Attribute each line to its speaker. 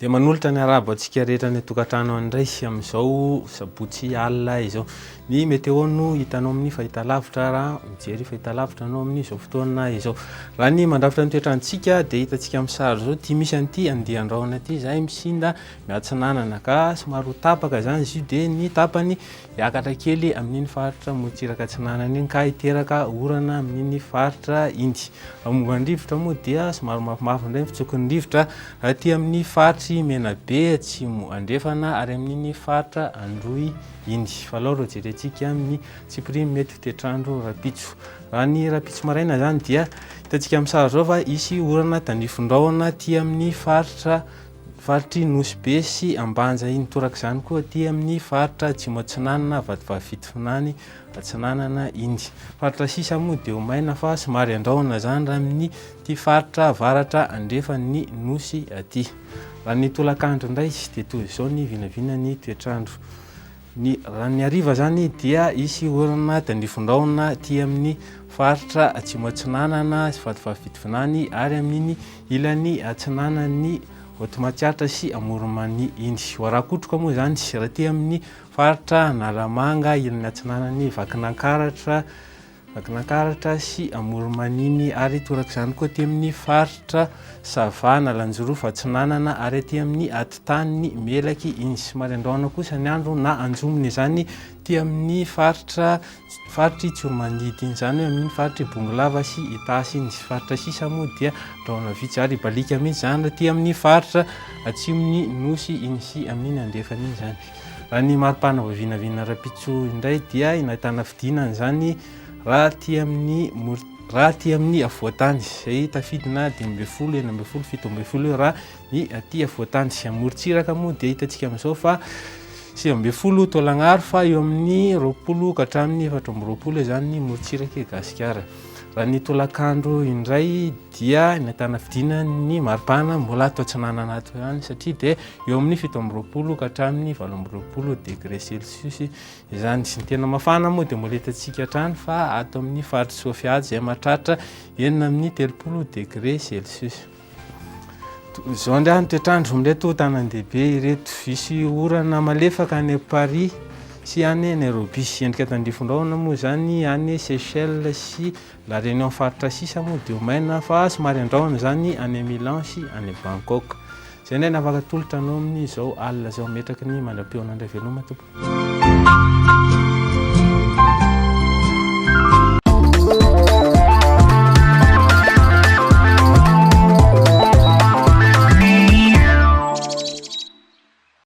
Speaker 1: dia manolotra ny arabo antsika rehetra ny tokantrano indray amin'izao sabotsy alina izao. Ny météo no hitanao amin'ny fahitalavitra raha mijery fahitalavitra anao amin'izao fotoana izao. Raha ny mandrafitra ny toetrantsika dia hitantsika amin'ny sary izao ity misy an'ity andian-drahona ity izay misinda miatsinanana ka somary ho tapaka izany izy io dia ny tapany hiakatra kely amin'iny faritra motsiraka atsinanana iny ka hiteraka orana amin'iny faritra iny. Momba ny rivotra moa dia somary mafimafy indray fitsokon'ny rivotra aty amin'ny faritry Menabe Atsimo Andrefana ary amin'iny faritra Androy iny. Fa alao rô jerentsika amin'ny tsipirimy mety toetrandro rapitso. Raha ny rapitso maraina zany dia hitantsika amin'ny sary zao fa isy orana tandrifon-drahona aty amin'ny faritry Nosy sy Ambanja iny. Toraka izany koa aty amin'ny faritra Atsimo Atsinanana Vatovavy Atsinanana iny. Faritra sisa moa dia ho maina fa somary andrahona zany raha amin'ny ty faritra Avaratra Andrefan'ny Nosy aty. Raha ny tolakandro indray dia toy izao ny vinavina ny toetrandro. Raha ny hariva zany dia isy orana tandrifon-drahona aty amin'ny faritra Atsimo Atsinanana Vatovavy ary amin'iny ilany atsinanan'ny Hotomatsiatra sy Amoronmany iny. Hoarakotroka moa zany raha aty amin'ny faritra Analamanga ilany atsinanan'ny Vakinankaratra sy Amoronmaniny ary toraka izany koa aty amin'ny faritra Savana Lanjorofa Atsinanana ary aty amin'ny Atitan'ny Melaky iny. Somary andrahona kosa ny andro na anjomony izany aty amin'ny faritry Tsoromanidy iny, izany hoe amin'ny faritry Bongolava sy Itasy iny. Faritra sisa moa dia andrahona vitsy ary balika mihitsy zany aty amin'ny faritra Atsimony Nosy iny sy amin'iny Andrefana iny zany. Raha ny maripana vinavina rapitso indray dia nahitana fidinana zany raha aty amin'ny afovoantany izay tafidina 10, 11, 17 raha ny aty afovoantany. Amorontsiraka moa dia hitantsika amin'izao fa 9 taolagnaro fa eo amin'ny 20 ka hatramin'ny 420 zany ny morontsiraka gasikara. Raha ny tolakandro indray dia nahitana fidinana ny maripana mbola ato atsinanana ato ihany satria dia eo amin'ny 17 ka hatramin'ny 18 degré Celsius izany. Sy ny tena mafana moa dia mbola hitantsika hatrany fa ato amin'ny faritry Sofia izay mahatratra enina amin'ny 30 degré Celsius. Izao indray ny toetrandro amin'ireto tanàn-dehibe ireto. Misy orana malefaka any Paris sy any Nairobi. Endrika tandrifon-drahona moa zany any Seychelles sy La Réunion faritra sisa moa dia ho maina fa somary andrahona zany any Milan sy any Bangkok. Izay indray ny afaka tolotra anao amin'izao alina izao metraky ny mandram-peona indray veloma tompoko.